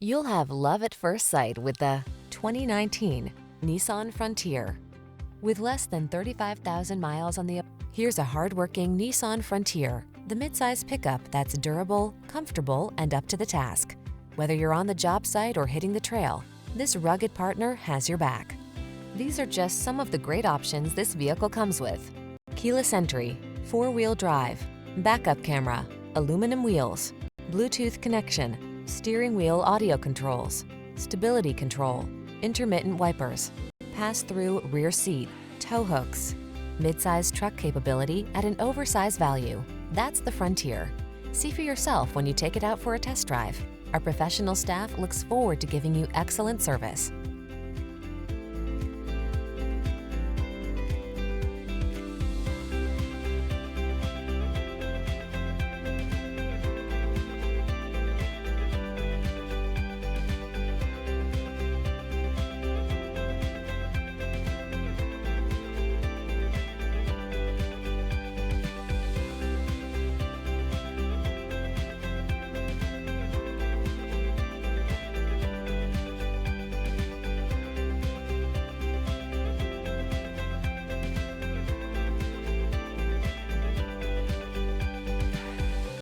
You'll have love at first sight with the 2019 Nissan Frontier. With less than 35,000 miles on the... Here's a hardworking Nissan Frontier, the midsize pickup that's durable, comfortable, and up to the task. Whether you're on the job site or hitting the trail, this rugged partner has your back. These are just some of the great options this vehicle comes with: keyless entry, four-wheel drive, backup camera, aluminum wheels, Bluetooth connection, steering wheel audio controls, stability control, intermittent wipers, pass-through rear seat, tow hooks, midsize truck capability at an oversized value. That's the Frontier. See for yourself when you take it out for a test drive. Our professional staff looks forward to giving you excellent service.